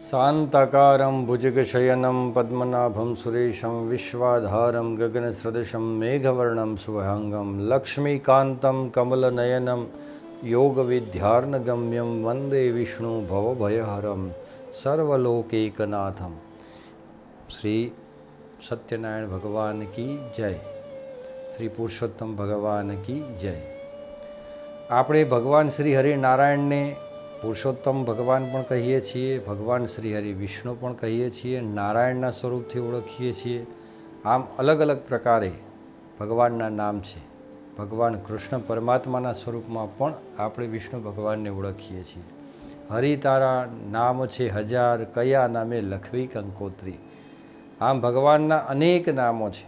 શાંતાકારં ભુજગશયनं પદ્મનાભં સુરેશં વિશ્વાધારં ગગનસદૃશં મેઘવર્ણં શુભાંગં લક્ષ્મીકાન્तं કમલનયनं યોગવિદ્યાર્ણગમ્યં વંદે વિષ્ણુ ભવભયહરં સર્વલોકૈકનાથમ. શ્રી સત્યનારાયણ ભગવાન કી જય. શ્રી પુરુષોત્તમ ભગવાન કી જય. આપણે ભગવાન શ્રી હરિનારાયણને પુરુષોત્તમ ભગવાન પણ કહીએ છીએ, ભગવાન શ્રી હરિ વિષ્ણુ પણ કહીએ છીએ, નારાયણના સ્વરૂપથી ઓળખીએ છીએ. આમ અલગ અલગ પ્રકારે ભગવાનના નામ છે. ભગવાન કૃષ્ણ પરમાત્માના સ્વરૂપમાં પણ આપણે વિષ્ણુ ભગવાનને ઓળખીએ છીએ. હરિ તારા નામ છે હજાર, કયા નામે લખવી કંકોત્રી. આમ ભગવાનના અનેક નામો છે,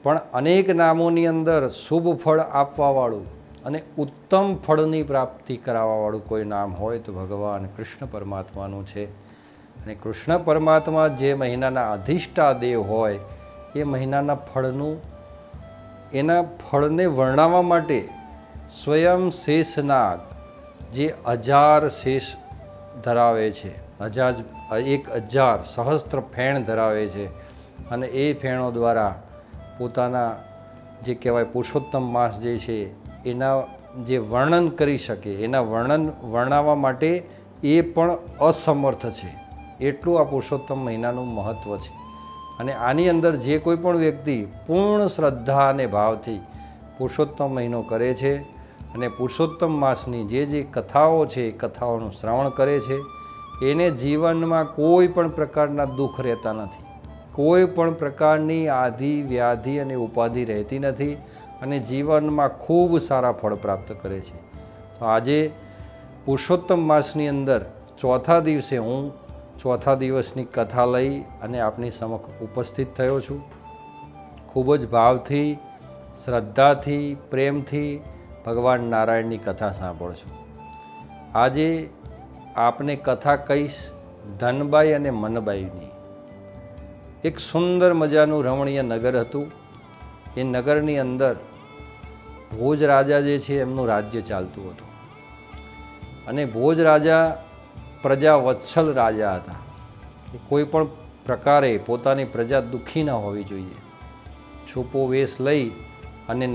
પણ અનેક નામોની અંદર શુભ ફળ આપવાવાળું અને ઉત્તમ ફળની પ્રાપ્તિ કરાવવાવાળું કોઈ નામ હોય તો ભગવાન કૃષ્ણ પરમાત્માનું છે. અને કૃષ્ણ પરમાત્મા જે મહિનાના અધિષ્ઠા દેવ હોય એ મહિનાના એના ફળને વર્ણવવા માટે સ્વયં શેષનાગ જે 1000 શેષ ધરાવે છે, 1000 સહસ્ત્ર ફેણ ધરાવે છે, અને એ ફેણો દ્વારા પોતાના જે કહેવાય પુરુષોત્તમ માસ જે છે એના જે વર્ણન કરી શકે, એના વર્ણવવા માટે એ પણ અસમર્થ છે. એટલું આ પુરુષોત્તમ મહિનાનું મહત્ત્વ છે. અને આની અંદર જે કોઈ પણ વ્યક્તિ પૂર્ણ શ્રદ્ધા અને ભાવથી પુરુષોત્તમ મહિનો કરે છે અને પુરુષોત્તમ માસની જે કથાઓ છે એ કથાઓનું શ્રવણ કરે છે, એને જીવનમાં કોઈ પણ પ્રકારના દુઃખ રહેતા નથી, કોઈ પણ પ્રકારની આધિ વ્યાધિ અને ઉપાધિ રહેતી નથી, અને જીવનમાં ખૂબ સારા ફળ પ્રાપ્ત કરે છે. તો આજે પુરુષોત્તમ માસની અંદર ચોથા દિવસે હું ચોથા દિવસની કથા લઈ અને આપની સમક્ષ ઉપસ્થિત થયો છું. ખૂબ જ ભાવથી, શ્રદ્ધાથી, પ્રેમથી ભગવાન નારાયણની કથા સાંભળજો. આજે આપને કથા કહીશ ધનબાઈ અને મનબાઈની. એક સુંદર મજાનું રમણીય નગર હતું. એ નગરની અંદર ભોજ રાજા જે છે એમનું રાજ્ય ચાલતું હતું. અને ભોજ રાજા પ્રજા વત્સલ રાજા હતા. કે કોઈ પણ પ્રકારે પોતાની પ્રજા દુઃખી ન હોવી જોઈએ. છૂપો વેશ લઈ અને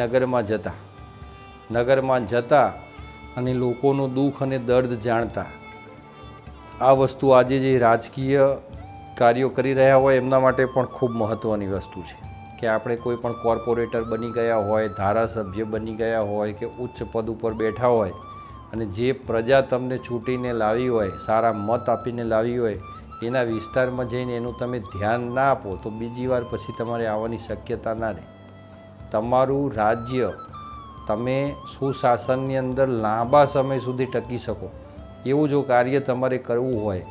નગરમાં જતા અને લોકોનું દુઃખ અને દર્દ જાણતા. આ વસ્તુ આજે જે રાજકીય કાર્યો કરી રહ્યા હોય એમના માટે પણ ખૂબ મહત્ત્વની વસ્તુ છે. કે આપણે કોઈ પણ કોર્પોરેટર બની ગયા હોય, ધારાસભ્ય બની ગયા હોય કે ઉચ્ચ પદ ઉપર બેઠા હોય, અને જે પ્રજા તમને ચૂંટીને લાવી હોય, સારા મત આપીને લાવી હોય, એના વિસ્તારમાં જઈને એનું તમે ધ્યાન ના આપો તો બીજી વાર પછી તમારે આવવાની શક્યતા ના રહે. તમારું રાજ્ય તમે સુશાસનની અંદર લાંબા સમય સુધી ટકી શકો એવું જો કાર્ય તમારે કરવું હોય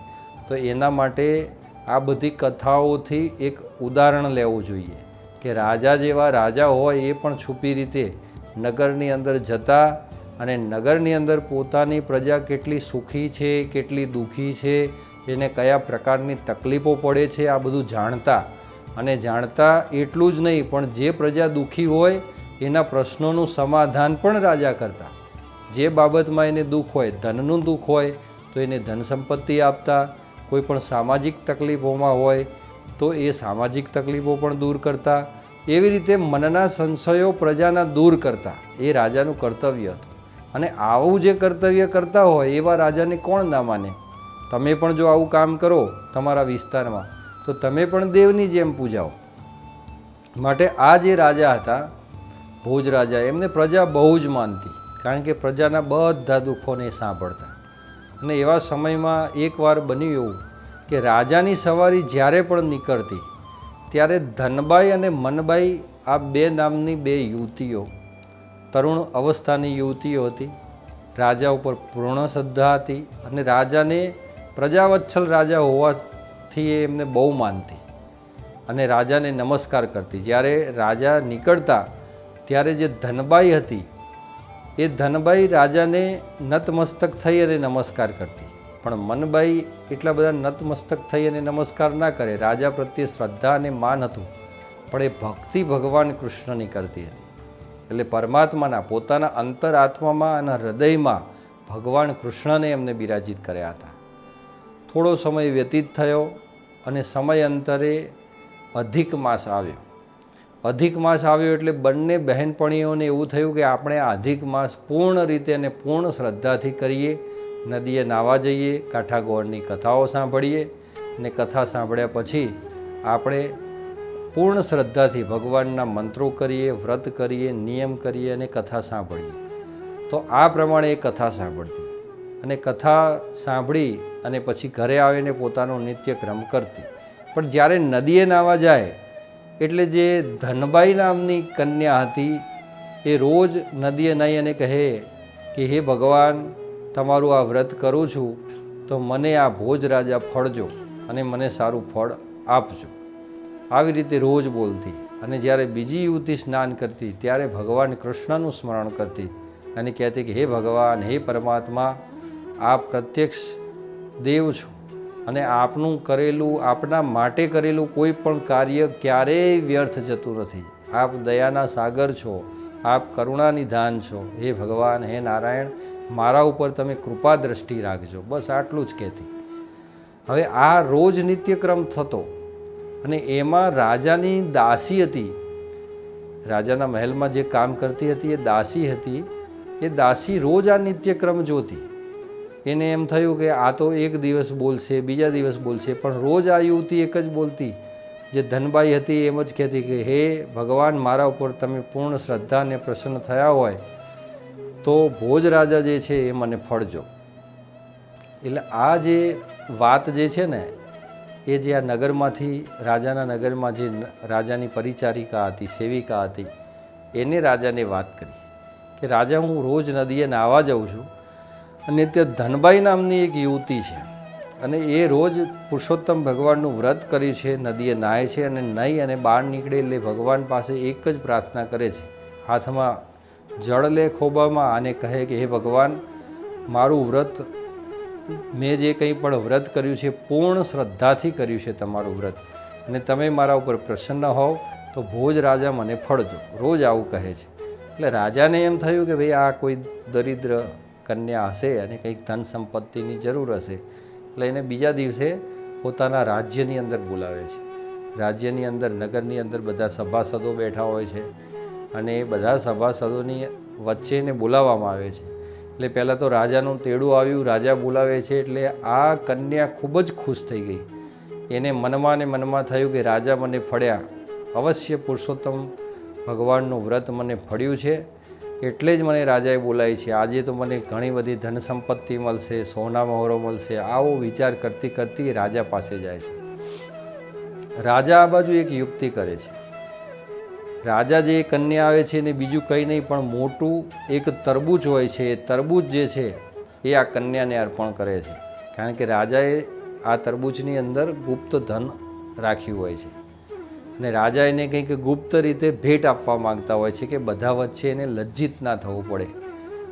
તો એના માટે આ બધી કથાઓથી એક ઉદાહરણ લેવું જોઈએ. કે રાજા જેવા રાજા હોય એ પણ છુપી રીતે નગરની અંદર જતા અને નગરની અંદર પોતાની પ્રજા કેટલી સુખી છે, કેટલી દુઃખી છે, એને કયા પ્રકારની તકલીફો પડે છે, આ બધું જાણતા. અને જાણતા એટલું જ નહીં, પણ જે પ્રજા દુઃખી હોય એના પ્રશ્નોનું સમાધાન પણ રાજા કરતા. જે બાબતમાં એને દુઃખ હોય, ધનનું દુઃખ હોય તો એને ધન સંપત્તિ આપતા. કોઈ પણ સામાજિક તકલીફોમાં હોય તો એ સામાજિક તકલીફો પણ દૂર કરતા. એવી રીતે મનના સંશયો પ્રજાના દૂર કરતા. એ રાજાનું કર્તવ્ય હતું. અને આવું જે કર્તવ્ય કરતા હોય એવા રાજાને કોણ ના માને? તમે પણ જો આવું કામ કરો તમારા વિસ્તારમાં તો તમે પણ દેવની જેમ પૂજાઓ. માટે આ જે રાજા હતા ભોજ રાજા, એમને પ્રજા બહુ જ માનતી, કારણ કે પ્રજાના બધા દુઃખોને સાંભળતા. અને એવા સમયમાં એકવાર બન્યું એવું કે રાજાની સવારી જ્યારે પણ નીકળતી ત્યારે ધનબાઈ અને મનબાઈ આ બે નામની બે યુવતીઓ, તરુણ અવસ્થાની યુવતીઓ હતી. રાજા ઉપર પૂર્ણ શ્રદ્ધા હતી અને રાજાને પ્રજાવત્સલ રાજા હોવાથી એમને બહુ માનતી અને રાજાને નમસ્કાર કરતી. જ્યારે રાજા નીકળતા ત્યારે જે ધનબાઈ હતી એ ધનબાઈ રાજાને નતમસ્તક થઈ અને નમસ્કાર કરતી. પણ મનબાઈ એટલા બધા નતમસ્તક થઈ અને નમસ્કાર ના કરે. રાજા પ્રત્યે શ્રદ્ધા અને માન હતું, પણ એ ભક્તિ ભગવાન કૃષ્ણની કરતી હતી. એટલે પરમાત્માના પોતાના અંતર આત્મામાં અને હૃદયમાં ભગવાન કૃષ્ણને એમને બિરાજિત કર્યા હતા. થોડો સમય વ્યતીત થયો અને સમયાંતરે અધિક માસ આવ્યો. અધિક માસ આવ્યો એટલે બંને બહેનપણીઓને એવું થયું કે આપણે આ અધિક માસ પૂર્ણ રીતે અને પૂર્ણ શ્રદ્ધાથી કરીએ. નદીએ નાહવા જઈએ, કાઠાગોળની કથાઓ સાંભળીએ અને કથા સાંભળ્યા પછી આપણે પૂર્ણ શ્રદ્ધાથી ભગવાનના મંત્રો કરીએ, વ્રત કરીએ, નિયમ કરીએ અને કથા સાંભળીએ. તો આ પ્રમાણે એ કથા સાંભળતી અને કથા સાંભળી અને પછી ઘરે આવીને પોતાનો નિત્યક્રમ કરતી. પણ જ્યારે નદીએ નાહવા જાય એટલે જે ધનબાઈ નામની કન્યા હતી એ રોજ નદીએ નાહી અને કહે કે હે ભગવાન, તમારું આ વ્રત કરું છું તો મને આ ભોજ રાજા ફળજો અને મને સારું ફળ આપજો. આવી રીતે રોજ બોલતી. અને જ્યારે બીજી યુવતી સ્નાન કરતી ત્યારે ભગવાન કૃષ્ણનું સ્મરણ કરતી અને કહેતી કે હે ભગવાન, હે પરમાત્મા, આપ પ્રત્યક્ષ દેવ છો અને આપનું કરેલું, આપના માટે કરેલું કોઈ પણ કાર્ય ક્યારેય વ્યર્થ જતું નથી. આપ દયાના સાગર છો, આપ કરુણાનિધાન છો. હે ભગવાન, હે નારાયણ, મારા ઉપર તમે કૃપા દ્રષ્ટિ રાખજો. બસ આટલું જ કહેતી. હવે આ રોજ નિત્યક્રમ થતો અને એમાં રાજાની દાસી હતી. રાજાના મહેલમાં જે કામ કરતી હતી એ દાસી હતી. એ દાસી રોજ આ નિત્યક્રમ જોતી. એને એમ થયું કે આ તો એક દિવસ બોલશે, બીજા દિવસ બોલશે, પણ રોજ આ યુવતી એક જ બોલતી. જે ધનબાઈ હતી એમ જ કહેતી કે હે ભગવાન, મારા ઉપર તમે પૂર્ણ શ્રદ્ધા અને પ્રસન્ન થયા હોય તો ભોજ રાજા જે છે એ મને ફળજો. એટલે આ જે વાત જે છે ને એ જે આ નગરમાંથી, રાજાના નગરમાં જે રાજાની પરિચારિકા હતી, સેવિકા હતી, એને રાજાને વાત કરી કે રાજા, હું રોજ નદીએ નાહવા જાઉં છું અને ત્યાં ધનબાઈ નામની એક યુવતી છે અને એ રોજ પુરુષોત્તમ ભગવાનનું વ્રત કર્યું છે, નદીએ નાહે છે અને નહીં અને બહાર નીકળે એટલે ભગવાન પાસે એક જ પ્રાર્થના કરે છે. હાથમાં જળ લે ખોબામાં અને કહે કે હે ભગવાન, મારું વ્રત, મેં જે કંઈ પણ વ્રત કર્યું છે પૂર્ણ શ્રદ્ધાથી કર્યું છે તમારું વ્રત, અને તમે મારા ઉપર પ્રસન્ન હોવ તો ભોજ રાજા મને ફળજો. રોજ આવું કહે છે. એટલે રાજાને એમ થયું કે ભાઈ આ કોઈ દરિદ્ર કન્યા હશે અને કંઈક ધન સંપત્તિની જરૂર હશે. એટલે એને બીજા દિવસે પોતાના રાજ્યની અંદર બોલાવે છે. રાજ્યની અંદર, નગરની અંદર બધા સભાસદો બેઠા હોય છે અને એ બધા સભાસદોની વચ્ચે એને બોલાવવામાં આવે છે. એટલે પહેલાં તો રાજાનું તેડું આવ્યું, રાજા બોલાવે છે એટલે આ કન્યા ખૂબ જ ખુશ થઈ ગઈ. એને મનમાં ને મનમાં થયું કે રાજા મને ફળ્યા, અવશ્ય પુરુષોત્તમ ભગવાનનું વ્રત મને ફળ્યું છે એટલે જ મને રાજાએ બોલાવી છે. આજે તો મને ઘણી બધી ધન સંપત્તિ મળશે, સોના મહોરો મળશે. આવો વિચાર કરતી કરતી રાજા પાસે જાય છે. રાજા આ બાજુ એક યુક્તિ કરે છે. રાજા જે કન્યા આવે છે ને બીજું કંઈ નહીં પણ મોટું એક તરબૂચ હોય છે, એ તરબૂચ જે છે એ આ કન્યાને અર્પણ કરે છે. કારણ કે રાજાએ આ તરબૂચની અંદર ગુપ્ત ધન રાખ્યું હોય છે અને રાજા એને કંઈક ગુપ્ત રીતે ભેટ આપવા માગતા હોય છે કે બધા વચ્ચે એને લજ્જિત ના થવું પડે.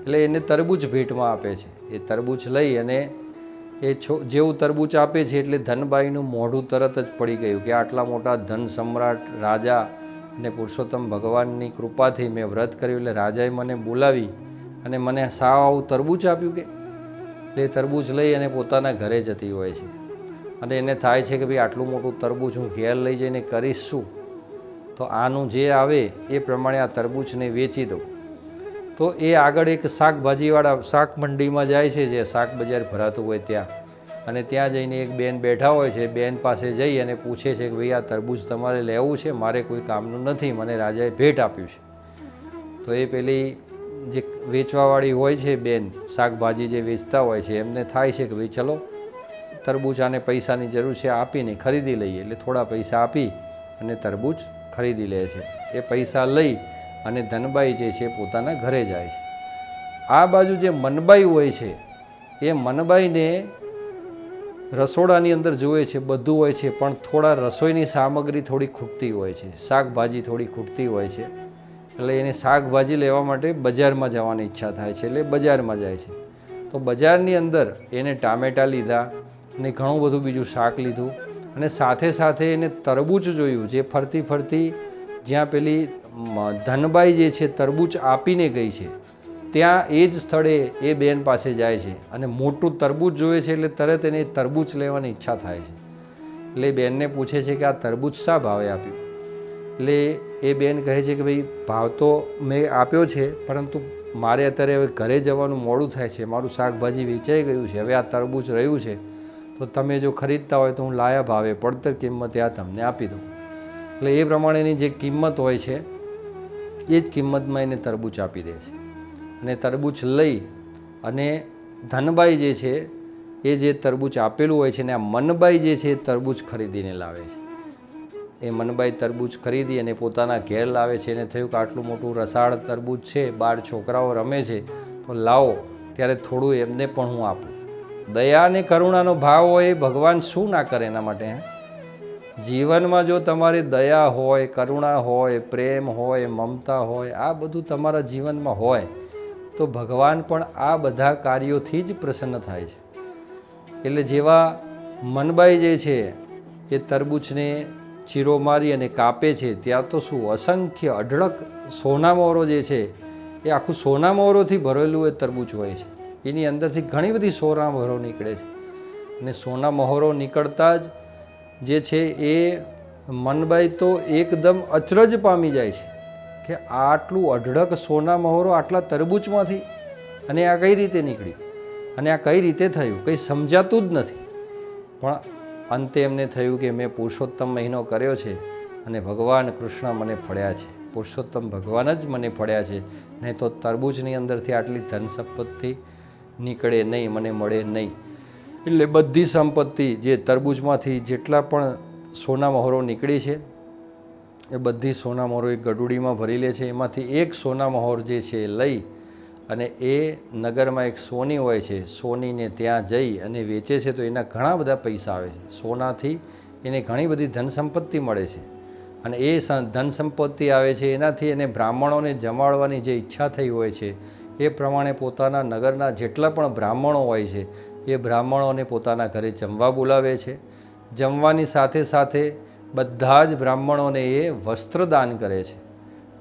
એટલે એને તરબૂચ ભેટમાં આપે છે. એ તરબૂચ લઈ અને એ જેવું તરબૂચ આપે છે એટલે ધનબાઈનું મોઢું તરત જ પડી ગયું કે આટલા મોટા ધન સમ્રાટ રાજા અને પુરુષોત્તમ ભગવાનની કૃપાથી મેં વ્રત કર્યું એટલે રાજાએ મને બોલાવી અને મને સાવ આવું તરબૂચ આપ્યું કે. એટલે તરબૂચ લઈ અને પોતાના ઘરે જતી હોય છે અને એને થાય છે કે ભાઈ આટલું મોટું તરબૂચ હું ઘેર લઈ જઈને કરીશ શું? તો આનું જે આવે એ પ્રમાણે આ તરબૂચને વેચી દઉં. તો એ આગળ એક શાકભાજીવાળા શાક મંડીમાં જાય છે, જે શાક બજાર ભરાતું હોય ત્યાં, અને ત્યાં જઈને એક બેન બેઠા હોય છે. બેન પાસે જઈ અને પૂછે છે કે ભાઈ આ તરબૂચ તમારે લેવું છે? મારે કોઈ કામનું નથી, મને રાજાએ ભેટ આપ્યું છે. તો એ પેલી જે વેચવાવાળી હોય છે બેન, શાકભાજી જે વેચતા હોય છે, એમને થાય છે કે ભાઈ ચલો તરબૂચ, આને પૈસાની જરૂર છે, આપીને ખરીદી લઈએ. એટલે થોડા પૈસા આપી અને તરબૂચ ખરીદી લે છે. એ પૈસા લઈ અને ધનબાઈ જે છે પોતાના ઘરે જાય છે. આ બાજુ જે મનબાઈ હોય છે એ મનબાઈને રસોડાની અંદર જુએ છે, બધું હોય છે, પણ થોડા રસોઈની સામગ્રી થોડી ખૂટતી હોય છે, શાકભાજી થોડી ખૂટતી હોય છે. એટલે એને શાકભાજી લેવા માટે બજારમાં જવાની ઈચ્છા થાય છે. એટલે બજારમાં જાય છે. તો બજારની અંદર એને ટામેટાં લીધા અને ઘણું બધું બીજું શાક લીધું અને સાથે સાથે એને તરબૂચ જોયું, જે ફરતી ફરતી જ્યાં પેલી ધનબાઈ જે છે તરબૂચ આપીને ગઈ છે ત્યાં એ જ સ્થળે એ બેન પાસે જાય છે અને મોટું તરબૂચ જોઈએ છે, એટલે તરત એને તરબૂચ લેવાની ઈચ્છા થાય છે. એટલે એ બેનને પૂછે છે કે આ તરબૂચ શા ભાવે આપ્યું? એટલે એ બેન કહે છે કે ભાઈ ભાવ તો મેં આપ્યો છે, પરંતુ મારે અત્યારે હવે ઘરે જવાનું મોડું થાય છે, મારું શાકભાજી વેચાઈ ગયું છે, હવે આ તરબૂચ રહ્યું છે, તો તમે જો ખરીદતા હોય તો હું લાયા ભાવે પડતર કિંમતે આ તમને આપી દઉં. એટલે એ પ્રમાણેની જે કિંમત હોય છે એ જ કિંમતમાં એને તરબૂચ આપી દે છે. અને તરબૂચ લઈ અને ધનબાઈ જે છે એ જે તરબૂચ આપેલું હોય છે ને આ મનબાઈ જે છે એ તરબૂચ ખરીદીને લાવે છે. એ મનબાઈ તરબૂચ ખરીદી અને પોતાના ઘેર લાવે છે. એને થયું કે આટલું મોટું રસાળ તરબૂચ છે, બાર છોકરાઓ રમે છે, તો લાવો ત્યારે થોડું એમને પણ હું આપું. દયા અને કરુણાનો ભાવ હોય એ ભગવાન શું ના કરે એના માટે. જીવનમાં જો તમારી દયા હોય, કરુણા હોય, પ્રેમ હોય, મમતા હોય, આ બધું તમારા જીવનમાં હોય તો ભગવાન પણ આ બધા કાર્યોથી જ પ્રસન્ન થાય છે. એટલે જેવા મનબાઈ જે છે એ તરબૂચને ચીરો મારી અને કાપે છે, ત્યાં તો શું અસંખ્ય અઢળક સોના મોહરો જે છે એ આખું સોના મોહરોથી ભરેલું એ તરબૂચ હોય છે. એની અંદરથી ઘણી બધી સોના મોહરો નીકળે છે. અને સોના મોહરો નીકળતા જ જે છે એ મનબાઈ તો એકદમ અચરજ પામી જાય છે કે આટલું અઢળક સોના મોહરો આટલા તરબૂચમાંથી, અને આ કઈ રીતે નીકળ્યું, અને આ કઈ રીતે થયું, કંઈ સમજાતું જ નથી. પણ અંતે એમને થયું કે મેં પુરુષોત્તમ મહિનો કર્યો છે અને ભગવાન કૃષ્ણ મને ફળ્યા છે, પુરુષોત્તમ ભગવાન જ મને ફળ્યા છે, નહીં તો તરબૂચની અંદરથી આટલી ધન સંપત્તિ નીકળે નહીં, મને મળે નહીં. એટલે બધી સંપત્તિ જે તરબૂચમાંથી જેટલા પણ સોના મહોરો નીકળી છે એ બધી સોના મહોરો એક ગડુડીમાં ભરી લે છે. એમાંથી એક સોના મહોર જે છે એ લઈ અને એ નગરમાં એક સોની હોય છે, સોનીને ત્યાં જઈ અને વેચે છે તો એના ઘણા બધા પૈસા આવે છે. સોનાથી એને ઘણી બધી ધન સંપત્તિ મળે છે. અને એ ધન સંપત્તિ આવે છે એનાથી એને બ્રાહ્મણોને જમાડવાની જે ઈચ્છા થઈ હોય છે એ પ્રમાણે પોતાના નગરના જેટલા પણ બ્રાહ્મણો હોય છે એ બ્રાહ્મણોને પોતાના ઘરે જમવા બોલાવે છે. જમવાની સાથે સાથે બધા જ બ્રાહ્મણોને એ વસ્ત્રદાન કરે છે.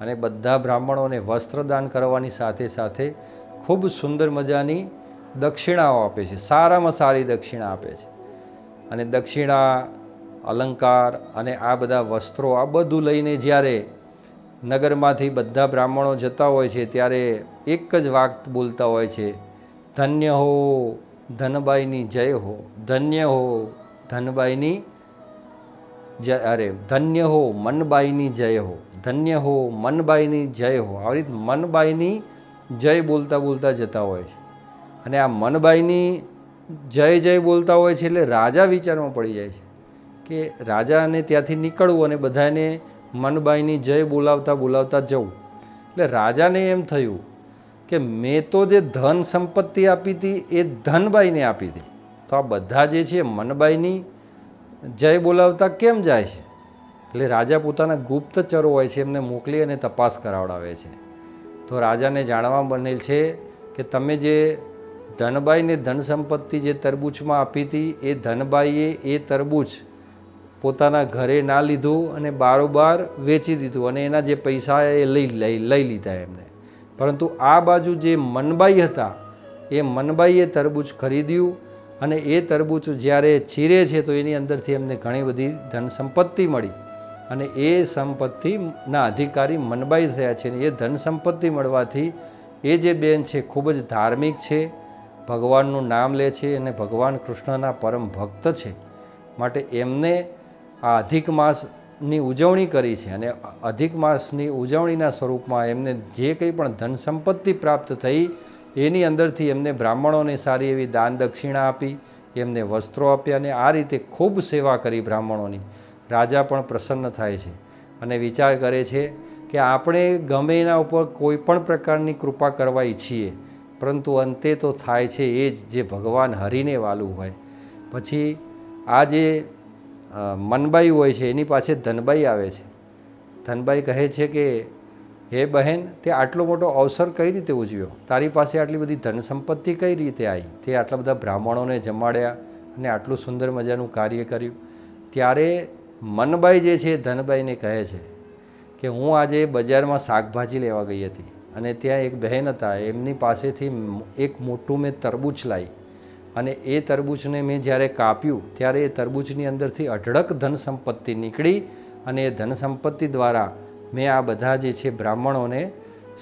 અને બધા બ્રાહ્મણોને વસ્ત્રદાન કરવાની સાથે સાથે ખૂબ સુંદર મજાની દક્ષિણાઓ આપે છે, સારામાં સારી દક્ષિણા આપે છે. અને દક્ષિણા, અલંકાર અને આ બધા વસ્ત્રો આ બધું લઈને જ્યારે નગરમાંથી બધા બ્રાહ્મણો જતા હોય છે ત્યારે એક જ વાત બોલતા હોય છે, ધન્ય હો ધનબાઈની જય હો, ધન્ય હો ધનબાઈની જય, અરે ધન્ય હો મનબાઈની જય હો, ધન્ય હો મનબાઈની જય હો. આવી રીતે મનબાઈની જય બોલતા બોલતા જતા હોય છે. અને આ મનબાઈની જય જય બોલતા હોય છે એટલે રાજા વિચારમાં પડી જાય છે કે રાજાને ત્યાંથી નીકળવું અને બધાને મનબાઈની જય બોલાવતા બોલાવતા જવું. એટલે રાજાને એમ થયું કે મેં તો જે ધન સંપત્તિ આપી હતી એ ધનબાઈને આપી હતી, તો આ બધા જે છે મનબાઈની જય બોલાવતા કેમ જાય છે? એટલે રાજા પોતાના ગુપ્તચરો હોય છે એમને મોકલી અને તપાસ કરાવડાવે છે. તો રાજાને જાણવા બનેલ છે કે તમે જે ધનબાઈને ધન સંપત્તિ જે તરબૂચમાં આપી હતી એ ધનબાઈએ એ તરબૂચ પોતાના ઘરે ના લીધું અને બારોબાર વેચી દીધું અને એના જે પૈસા એ લઈ લીધા એમને. પરંતુ આ બાજુ જે મનબાઈ હતા એ મનબાઈએ તરબૂચ ખરીદ્યું અને એ તરબૂચ જ્યારે ચીરે છે તો એની અંદરથી એમને ઘણી બધી ધન સંપત્તિ મળી અને એ સંપત્તિના અધિકારી મનબાઈ થયા છે. એ ધન સંપત્તિ મળવાથી એ જે બેન છે ખૂબ જ ધાર્મિક છે, ભગવાનનું નામ લે છે અને ભગવાન કૃષ્ણના પરમ ભક્ત છે. માટે એમને આ અધિક માસની ઉજવણી કરી છે અને અધિક માસની ઉજવણીના સ્વરૂપમાં એમને જે કંઈ પણ ધન સંપત્તિ પ્રાપ્ત થઈ એની અંદરથી એમને બ્રાહ્મણોને સારી એવી દાન દક્ષિણા આપી, એમને વસ્ત્રો આપ્યા અને આ રીતે ખૂબ સેવા કરી બ્રાહ્મણોની. રાજા પણ પ્રસન્ન થાય છે અને વિચાર કરે છે કે આપણે ગમે એના ઉપર કોઈ પણ પ્રકારની કૃપા કરવા ઈચ્છીએ પરંતુ અંતે તો થાય છે એ જ જે ભગવાન હરિને વાલું હોય. પછી આ જે મનબાઈ હોય છે એની પાસે ધનબાઈ આવે છે. ધનબાઈ કહે છે કે હે બહેન, તે આટલો મોટો અવસર કઈ રીતે ઉજવ્યો? તારી પાસે આટલી બધી ધન સંપત્તિ કઈ રીતે આવી? તે આટલા બધા બ્રાહ્મણોને જમાડ્યા અને આટલું સુંદર મજાનું કાર્ય કર્યું. ત્યારે મનબાઈ જે છે ધનબાઈને કહે છે કે હું આજે બજારમાં શાકભાજી લેવા ગઈ હતી અને ત્યાં એક બહેન હતા, એમની પાસેથી એક મોટું મેં તરબૂચ લાવી અને એ તરબૂચને મેં જ્યારે કાપ્યું ત્યારે એ તરબૂચની અંદરથી અઢળક ધન સંપત્તિ નીકળી અને એ ધન સંપત્તિ દ્વારા મેં આ બધા જે છે બ્રાહ્મણોને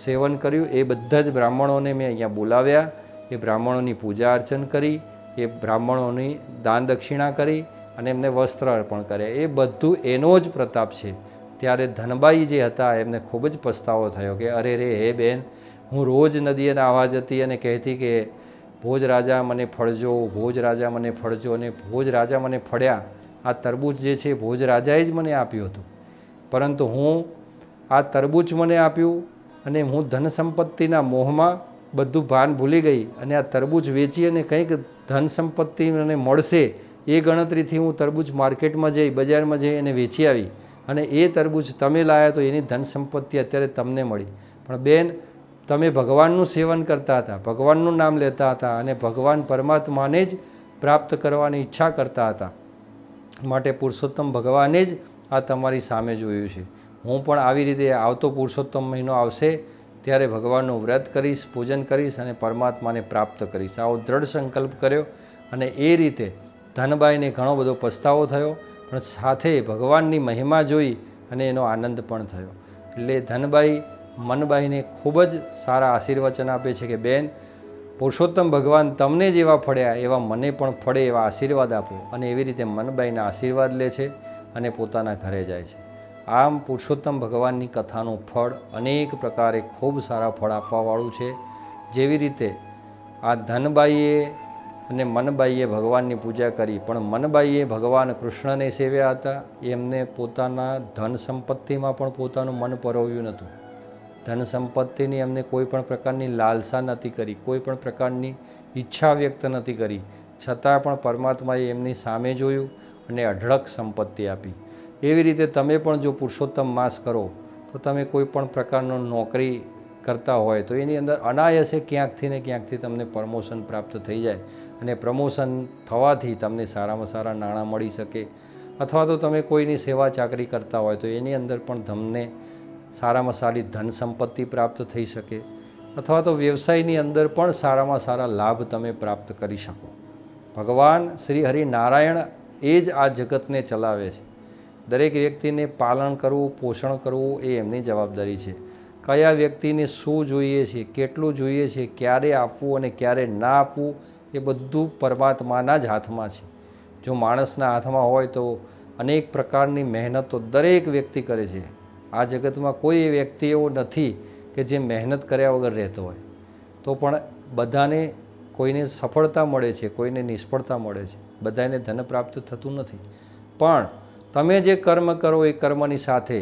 સેવન કર્યું. એ બધા જ બ્રાહ્મણોને મેં અહીંયા બોલાવ્યા, એ બ્રાહ્મણોની પૂજા અર્ચન કરી, એ બ્રાહ્મણોની દાન દક્ષિણા કરી અને એમને વસ્ત્ર અર્પણ કર્યા. એ બધું એનો જ પ્રતાપ છે. ત્યારે ધનબાઈ જે હતા એમને ખૂબ જ પસ્તાવો થયો કે અરે રે હે બેન, હું રોજ નદીએ નાહવા જતી અને કહેતી કે ભોજ રાજા મને ફળજો, ભોજ રાજા મને ફળજો, અને ભોજ રાજા મને ફળ્યા. આ તરબૂચ જે છે ભોજ રાજાએ જ મને આપ્યું હતું, પરંતુ હું આ તરબૂચ મને આપ્યું અને હું ધન સંપત્તિના મોહમાં બધું ભાન ભૂલી ગઈ અને આ તરબૂચ વેચી અને કંઈક ધન સંપત્તિ મને મળશે એ ગણતરીથી હું તરબૂચ માર્કેટમાં જઈ, બજારમાં જઈ અને વેચી આવી અને એ તરબૂચ તમે લાવ્યા તો એની ધન સંપત્તિ અત્યારે તમને મળી. પણ બેન, તમે ભગવાનનું સેવન કરતા હતા, ભગવાનનું નામ લેતા હતા અને ભગવાન પરમાત્માને જ પ્રાપ્ત કરવાની ઈચ્છા કરતા હતા, માટે પુરુષોત્તમ ભગવાને જ આ તમારી સામે જોયું છે. હું પણ આવી રીતે આવતો પુરુષોત્તમ મહિનો આવશે ત્યારે ભગવાનનું વ્રત કરીશ, પૂજન કરીશ અને પરમાત્માને પ્રાપ્ત કરીશ, આવો દ્રઢ સંકલ્પ કર્યો. અને એ રીતે ધનબાઈને ઘણો બધો પસ્તાવો થયો, પણ સાથે ભગવાનની મહિમા જોઈ અને એનો આનંદ પણ થયો. એટલે ધનબાઈ મનબાઈને ખૂબ જ સારા આશીર્વચન આપે છે કે બેન, પુરુષોત્તમ ભગવાન તમને જેવા ફળ્યા એવા મને પણ ફળે એવા આશીર્વાદ આપો. અને એવી રીતે મનબાઈના આશીર્વાદ લે છે અને પોતાના ઘરે જાય છે. આમ પુરુષોત્તમ ભગવાનની કથાનું ફળ અનેક પ્રકારે ખૂબ સારા ફળ આપવાવાળું છે. જેવી રીતે આ ધનબાઈએ અને મનબાઈએ ભગવાનની પૂજા કરી, પણ મનબાઈએ ભગવાન કૃષ્ણને સેવ્યા હતા. એમને પોતાના ધન સંપત્તિમાં પણ પોતાનું મન પરોવ્યું નહોતું. ધન સંપત્તિની એમને કોઈ પણ પ્રકારની લાલસા નથી કરી, કોઈ પણ પ્રકારની ઈચ્છા વ્યક્ત નથી કરી, છતાં પણ પરમાત્માએ એમની સામે જોયું અને અઢળક સંપત્તિ આપી. એવી રીતે તમે પણ જો પુરુષોત્તમ માસ કરો તો તમે કોઈ પણ પ્રકારનો નોકરી કરતા હોય તો એની અંદર અનાયાસે ક્યાંકથી ને ક્યાંકથી તમને પ્રમોશન પ્રાપ્ત થઈ જાય અને પ્રમોશન થવાથી તમને સારામાં સારા નાણાં મળી શકે. અથવા તો તમે કોઈની સેવા ચાકરી કરતા હોય તો એની અંદર પણ તમને સારામાં સારી ધન સંપત્તિ પ્રાપ્ત થઈ શકે. અથવા તો વ્યવસાયની અંદર પણ સારામાં સારા લાભ તમે પ્રાપ્ત કરી શકો. ભગવાન શ્રી હરિનારાયણ એ જ આ જગતને ચલાવે છે. દરેક વ્યક્તિને પાલન કરવું, પોષણ કરવું એ એમની જવાબદારી છે. કયા વ્યક્તિને શું જોઈએ છે, કેટલું જોઈએ છે, ક્યારે આપવું અને ક્યારે ના આપવું એ બધું પરમાત્માના જ હાથમાં છે. જો માણસના હાથમાં હોય તો અનેક પ્રકારની મહેનતો દરેક વ્યક્તિ કરે છે. આ જગતમાં કોઈ વ્યક્તિ એવો નથી કે જે મહેનત કર્યા વગર રહેતો હોય. તો પણ બધાને કોઈને સફળતા મળે છે, કોઈને નિષ્ફળતા મળે છે, બધાને ધન પ્રાપ્ત થતું નથી. પણ તમે જે કર્મ કરો એ કર્મની સાથે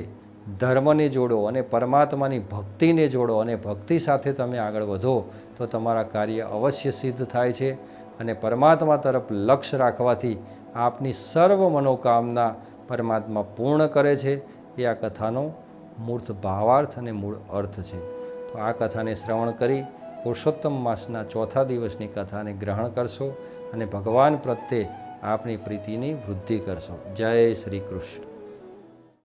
ધર્મને જોડો અને પરમાત્માની ભક્તિને જોડો અને ભક્તિ સાથે તમે આગળ વધો તો તમારા કાર્ય અવશ્ય સિદ્ધ થાય છે. અને પરમાત્મા તરફ લક્ષ્ય રાખવાથી આપની સર્વ મનોકામના પરમાત્મા પૂર્ણ કરે છે. એ આ કથાનો મૂર્ત ભાવાર્થ અને મૂળ અર્થ છે. તો આ કથાને શ્રવણ કરી પુરુષોત્તમ માસના ચોથા દિવસની કથાને ગ્રહણ કરશો અને ભગવાન પ્રત્યે આપની પ્રીતિની વૃદ્ધિ કરશો. જય શ્રી કૃષ્ણ.